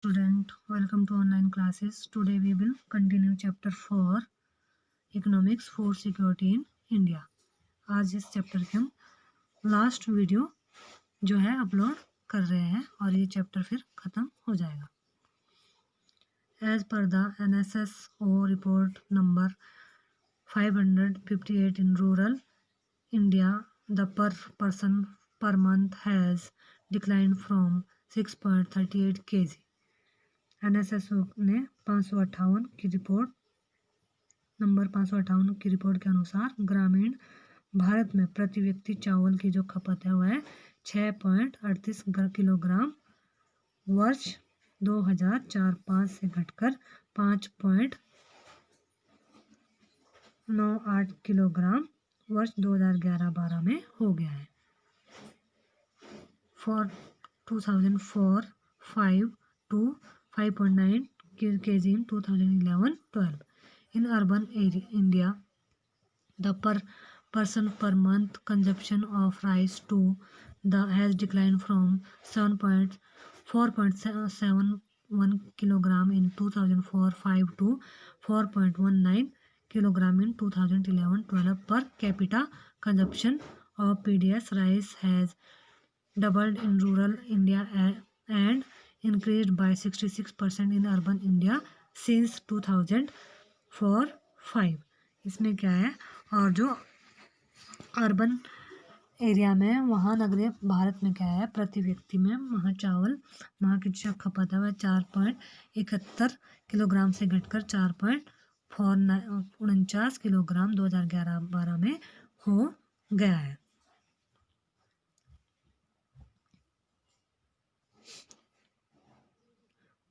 Student, welcome to online classes. Today we will continue chapter 4 Economics, Food Security in India. आज इस chapter के हम last video जो है अपलोड कर रहे हैं और ये चैप्टर फिर ख़त्म हो जाएगा. As per the NSSO report number 558 in rural India, the per person per month has declined from 6.38 kg. NSSO ने 558 की रिपोर्ट नंबर 558 की रिपोर्ट के अनुसार ग्रामीण भारत में प्रति व्यक्ति चावल की जो खपत है वह है 6.38 किलोग्राम वर्ष 2004-05 से घटकर 5.98 किलोग्राम वर्ष 2011-12 में हो गया है. For 2004-05 to 5.9 kg in 2011-12. In urban India, the per person per month consumption of rice has declined from 4.71 kilogram in 2004-05 to 4.19 kilogram in 2011-12. Per capita consumption of PDS rice has doubled in rural India and increased by 66% in urban India since 2004-05. इसमें क्या है, और जो urban area में वहाँ नगरीय भारत में क्या है, प्रति व्यक्ति में वहाँ की जो खपत है वह 4.71 किलोग्राम से घटकर 4.49 किलोग्राम 2011-12 में हो गया है.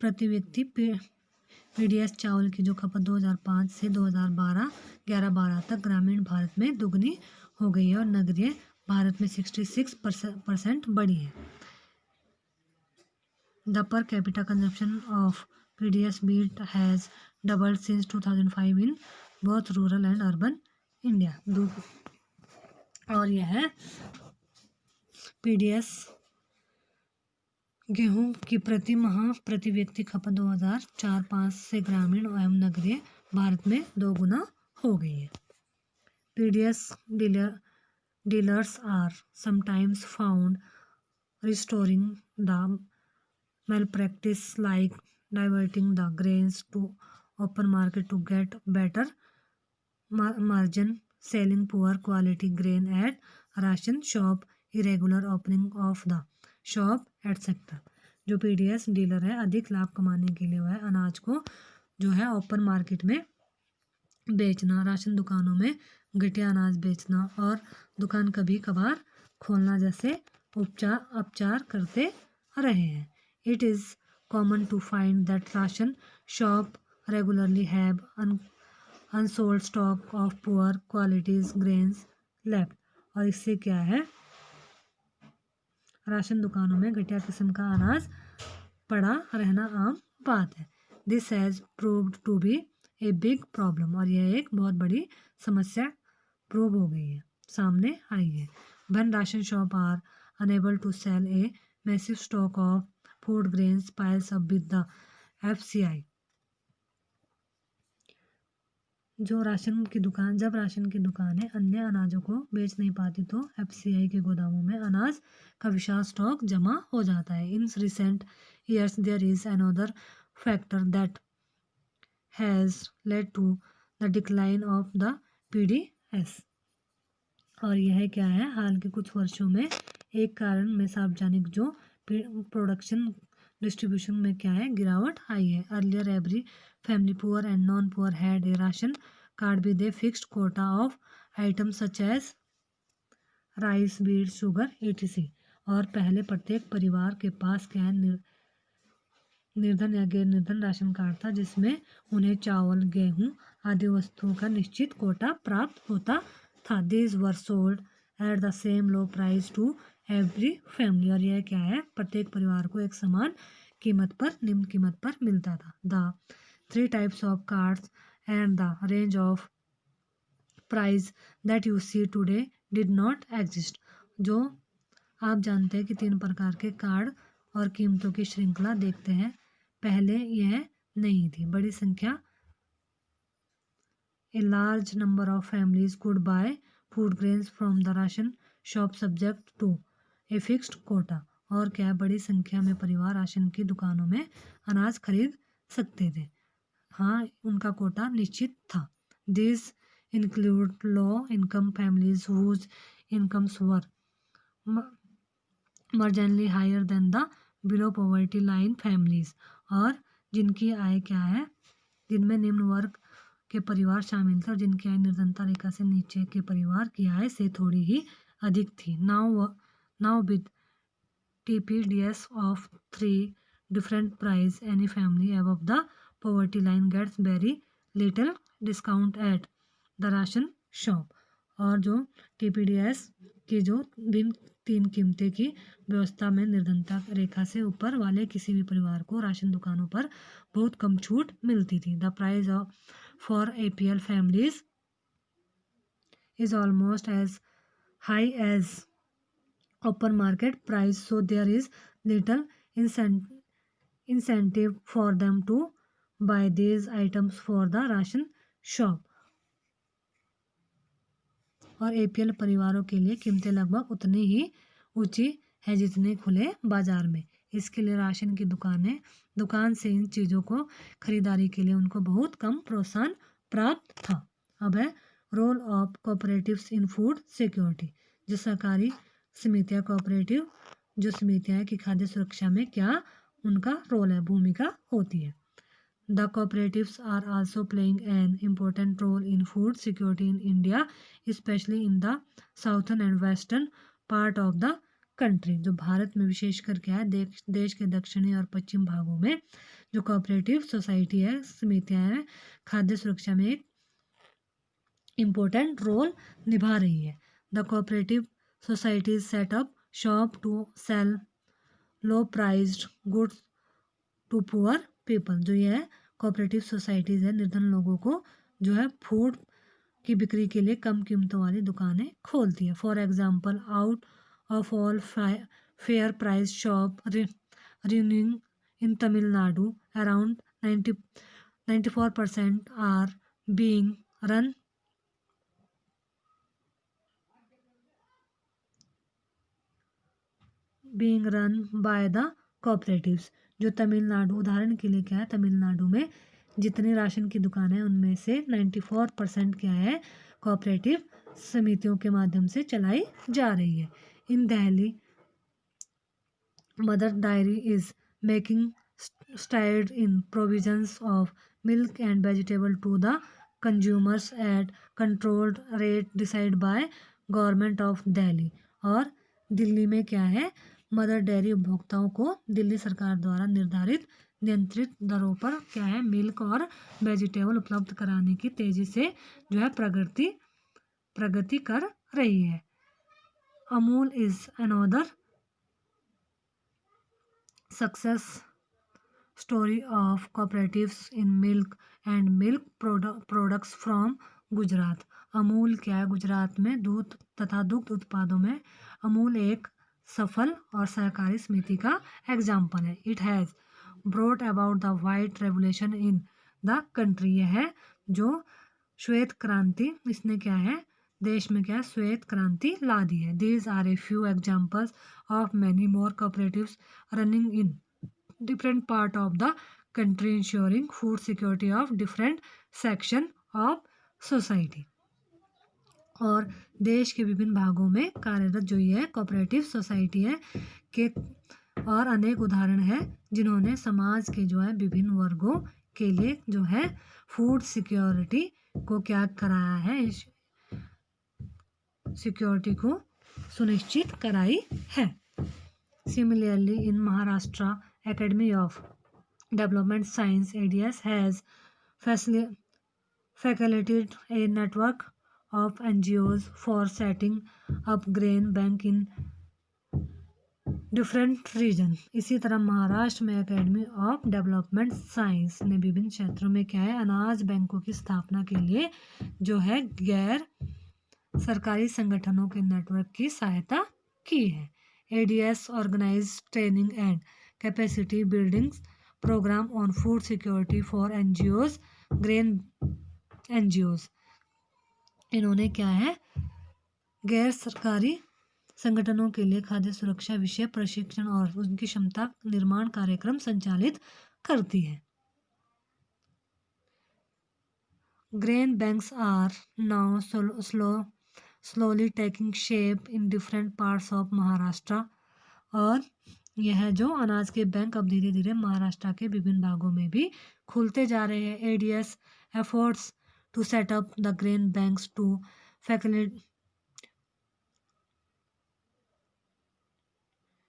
प्रति व्यक्ति पीडीएस चावल की जो खपत 2005 से 2011-12 तक ग्रामीण भारत में दुगनी हो गई है और नगरीय भारत में 66% बढ़ी है. The per capita consumption of PDS meat has doubled since 2005 in both rural and urban India. और यह है पीडीएस गेहूं की प्रति व्यक्ति खपत 2004-05 से ग्रामीण एवं नगरीय भारत में 2 गुना हो गई है. PDS dealers are sometimes found restoring the malpractice like diverting the grains to open market to get better margin, selling poor quality grain at ration shop, irregular opening of the shop etcetera. जो PDS dealer है अधिक लाभ कमाने के लिए वह अनाज को जो है ओपन मार्केट में बेचना, राशन दुकानों में घटिया अनाज बेचना और दुकान कभी कभार खोलना जैसे उपचार करते रहे हैं. It is common to find that ration shop regularly have unsold stock of poor qualities grains left. और इससे क्या है, राशन दुकानों में घटिया किस्म का अनाज पड़ा रहना आम बात है. This has proved to be a big problem. और यह एक बहुत बड़ी समस्या प्रूव हो गई है, सामने आई है. When ration shop are unable to sell a massive stock of food grains piles up with the FCI. जब राशन की दुकानें अन्य अनाजों को बेच नहीं पाती तो एफसीआई के गोदामों में अनाज का विशाल स्टॉक जमा हो जाता है. In recent years there is another factor that has led to the decline of the PDS. और यह क्या है, हाल के कुछ वर्षों में एक कारण में सार्वजनिक जो प्रोडक्शन डिस्ट्रीब्यूशन में क्या है, गिरावट आई है. Earlier every family poor and non poor had a ration card with a fixed quota of items such as rice, wheat, sugar etc. और पहले प्रत्येक परिवार के पास क्या है, निर्धन या गैर निर्धन राशन कार्ड था जिसमें उन्हें चावल, गेहूं आदि वस्तुओं का निश्चित कोटा प्राप्त होता था. This were sold at the same low price to every family. और यह क्या है, प्रत्येक परिवार को एक समान कीमत पर, निम्न कीमत पर मिलता था. The 3 types of cards and the range of price that you see today did not exist. जो आप जानते हैं कि 3 प्रकार के कार्ड और कीमतों की श्रृंखला देखते हैं पहले यह नहीं थी। बड़ी संख्या A large number of families could buy food grains from the ration shop subject to a fixed quota. और क्या बड़ी संख्या में परिवार राशन की दुकानों में अनाज खरीद सकते थे। हाँ, उनका कोटा निश्चित था। These include low income families whose incomes were marginally higher than the below poverty line families. और जिनकी आय क्या है, जिनमें निम्न वर्ग के परिवार शामिल थे और जिनकी आय निर्धनता रेखा से नीचे के परिवार की आय से थोड़ी ही अधिक थी। Now with TPDS of 3 different price, any family above the poverty line gets very little discount at the ration shop. और जो TPDS की जो भिन्न 3 कीमतें की व्यवस्था में निर्धनता रेखा से ऊपर वाले किसी भी परिवार को राशन दुकानों पर बहुत कम छूट मिलती थी। The price for APL families is almost as high as open market price, so there is little incentive for them to buy these items for the ration shop. और APL परिवारों के लिए कीमतें लगभग उतनी ही ऊंची है जितने खुले बाजार में। इसके लिए राशन की दुकान से इन चीज़ों को खरीदारी के लिए उनको बहुत कम प्रोत्साहन प्राप्त था। अब है role of cooperatives in food security. जो सरकारी समितियाँ कोऑपरेटिव जो समितियाँ हैं कि खाद्य सुरक्षा में क्या उनका रोल है, भूमिका होती है। The cooperatives are also playing an important role in food security in India, especially in the southern and western part of the country. जो भारत में विशेषकर क्या है, देश के दक्षिणी और पश्चिम भागों में जो कोऑपरेटिव सोसाइटी है, समितियां हैं, खाद्य सुरक्षा में एक इम्पोर्टेंट रोल निभा रही है। The cooperative societies set up shop to sell low priced goods to poor people. जो ये है कोऑपरेटिव सोसाइटीज़ है, निर्धन लोगों को जो है फूड की बिक्री के लिए कम कीमतों वाली दुकानें खोलती है। For example, out of all fair price shop running in Tamil Nadu around 94% are being run by the cooperatives. जो तमिलनाडु उदाहरण के लिए क्या है, तमिलनाडु में जितने राशन की दुकानें हैं उनमें से 94% क्या है कोऑपरेटिव समितियों के माध्यम से चलाई जा रही है। In Delhi Mother Dairy is making stride in provisions of milk and vegetable to the consumers at controlled rate decide by government of Delhi. और दिल्ली में क्या है, मदर डेयरी उपभोक्ताओं को दिल्ली सरकार द्वारा निर्धारित नियंत्रित दरों पर क्या है मिल्क और वेजिटेबल उपलब्ध कराने की तेजी से जो है प्रगति कर रही है। Amul is another success story of cooperatives in milk and milk products from Gujarat. Amul क्या है, गुजरात में दूध तथा दुग्ध उत्पादों में अमूल एक सफल और सहकारी समिति का एग्जाम्पल है। It has brought about the white revolution in the country. यह है जो श्वेत क्रांति, इसने क्या है देश में क्या श्वेत क्रांति ला दी है। These are a few examples of many more cooperatives running in different part of the country ensuring food security of different section of society। और देश के विभिन्न भागों में कार्यरत जो ये कोऑपरेटिव सोसाइटी है के और अनेक उदाहरण है जिन्होंने समाज के जो है विभिन्न वर्गों के लिए जो है फूड सिक्योरिटी को क्या कराया है, इस सिक्योरिटी को सुनिश्चित कराई है। Similarly, in Maharashtra Academy of Development Science ADS has facilitated a network of NGOs for setting up grain bank in different region। इसी तरह महाराष्ट्र में एकेडमी ऑफ डेवलपमेंट साइंस ने विभिन्न क्षेत्रों में क्या है अनाज बैंकों की स्थापना के लिए जो है गैर सरकारी संगठनों के नेटवर्क की सहायता की है। ADS organized training and capacity building programme on food security for NGOs, grain NGOs. इन्होंने क्या है, गैर सरकारी संगठनों के लिए खाद्य सुरक्षा विषय प्रशिक्षण और उनकी क्षमता निर्माण कार्यक्रम संचालित करती है। Grain banks are now slowly taking shape in different parts of Maharashtra. और यह जो अनाज के बैंक अब धीरे धीरे महाराष्ट्र के विभिन्न भागों में भी खुलते जा रहे हैं। ADS efforts to set up the grain banks to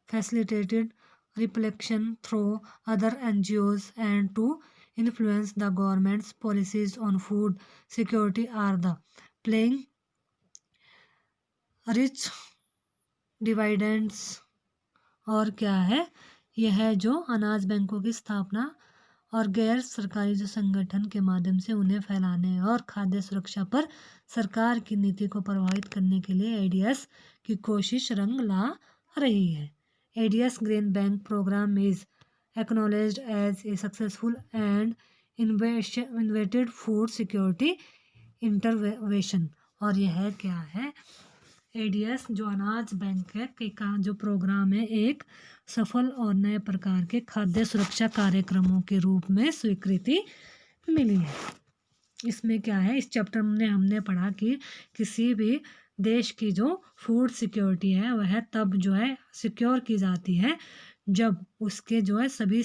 facilitated reflection through other NGOs and to influence the government's policies on food security are the playing rich dividends। और क्या है, यह जो अनाज बैंकों की स्थापना और गैर सरकारी जो संगठन के माध्यम से उन्हें फैलाने और खाद्य सुरक्षा पर सरकार की नीति को प्रभावित करने के लिए एडीएस की कोशिश रंग ला रही है। ADS grain bank programme is acknowledged as a successful and innovative food security intervention. और यह क्या है, एडीएस जो अनाज बैंक है का जो प्रोग्राम है एक सफल और नए प्रकार के खाद्य सुरक्षा कार्यक्रमों के रूप में स्वीकृति मिली है। इसमें क्या है, इस चैप्टर में हमने पढ़ा कि किसी भी देश की जो फूड सिक्योरिटी है वह तब जो है सिक्योर की जाती है जब उसके जो है सभी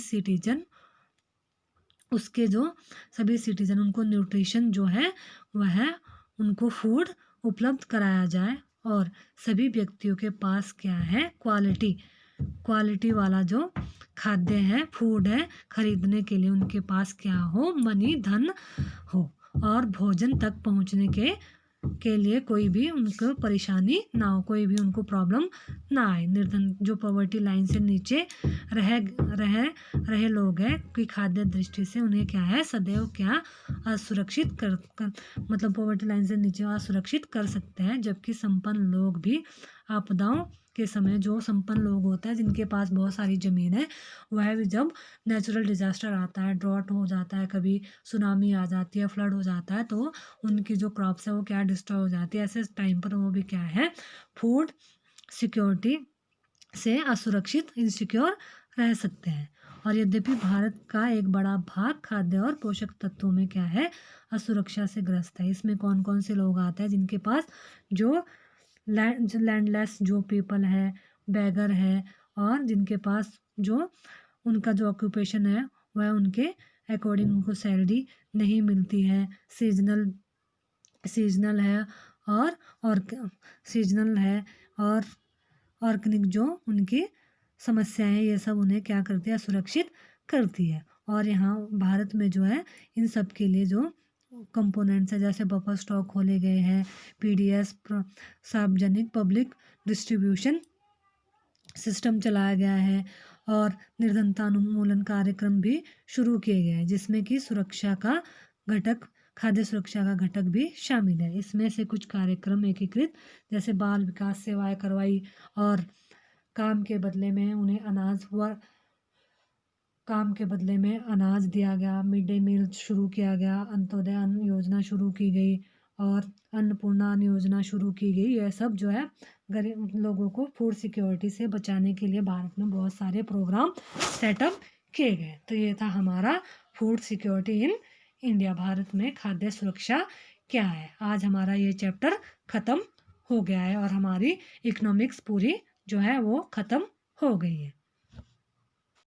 सिटीजन उनको न्यूट्रिशन जो है वह उनको फूड उपलब्ध कराया जाए और सभी व्यक्तियों के पास क्या है, क्वालिटी वाला जो खाद्य है, फूड है, खरीदने के लिए उनके पास क्या हो, मनी धन हो और भोजन तक पहुंचने के लिए कोई भी उनको परेशानी ना हो, कोई भी उनको प्रॉब्लम ना आए। निर्धन जो पॉवर्टी लाइन से नीचे रहे लोग हैं कि खाद्य दृष्टि से उन्हें क्या है सदैव क्या असुरक्षित मतलब पॉवर्टी लाइन से नीचे असुरक्षित कर सकते हैं। जबकि संपन्न लोग भी आपदाओं के समय, जो संपन्न लोग होते हैं जिनके पास बहुत सारी ज़मीन है, वह भी जब नेचुरल डिजास्टर आता है, ड्रॉट हो जाता है, कभी सुनामी आ जाती है, फ्लड हो जाता है, तो उनकी जो क्रॉप्स है वो क्या डिस्ट्रॉय हो जाती है। ऐसे टाइम पर वो भी क्या है फूड सिक्योरिटी से असुरक्षित इनसिक्योर रह सकते हैं। और यद्यपि भारत का एक बड़ा भाग खाद्य और पोषक तत्वों में क्या है असुरक्षा से ग्रस्त है। इसमें कौन कौन से लोग आते हैं जिनके पास जो लैंडलेस जो पीपल है, बैगर है, और जिनके पास जो उनका जो ऑक्यूपेशन है वह उनके अकॉर्डिंग उनको सैलरी नहीं मिलती है, सीजनल है और ऑर्गेनिक जो उनकी समस्याएं हैं, ये सब उन्हें क्या करती है, सुरक्षित करती है। और यहाँ भारत में जो है इन सब के लिए जो कंपोनेंट्स है, जैसे बफर स्टॉक खोले गए हैं, पीडीएस सार्वजनिक पब्लिक डिस्ट्रीब्यूशन सिस्टम चलाया गया है और निर्धनता उन्मूलन कार्यक्रम भी शुरू किए गए हैं, जिसमें कि खाद्य सुरक्षा का घटक भी शामिल है। इसमें से कुछ कार्यक्रम एकीकृत जैसे बाल विकास सेवाएं करवाई और काम के बदले में अनाज दिया गया, मिड डे मील शुरू किया गया, अंत्योदय अन्न योजना शुरू की गई और अन्नपूर्णा अन्न योजना शुरू की गई। यह सब जो है गरीब लोगों को फूड सिक्योरिटी से बचाने के लिए भारत में बहुत सारे प्रोग्राम सेटअप किए गए। तो ये था हमारा food security in India, Bharat में खाद्य सुरक्षा क्या है। आज हमारा ये चैप्टर ख़त्म हो गया है और हमारी इकोनॉमिक्स पूरी जो है वो ख़त्म हो गई है।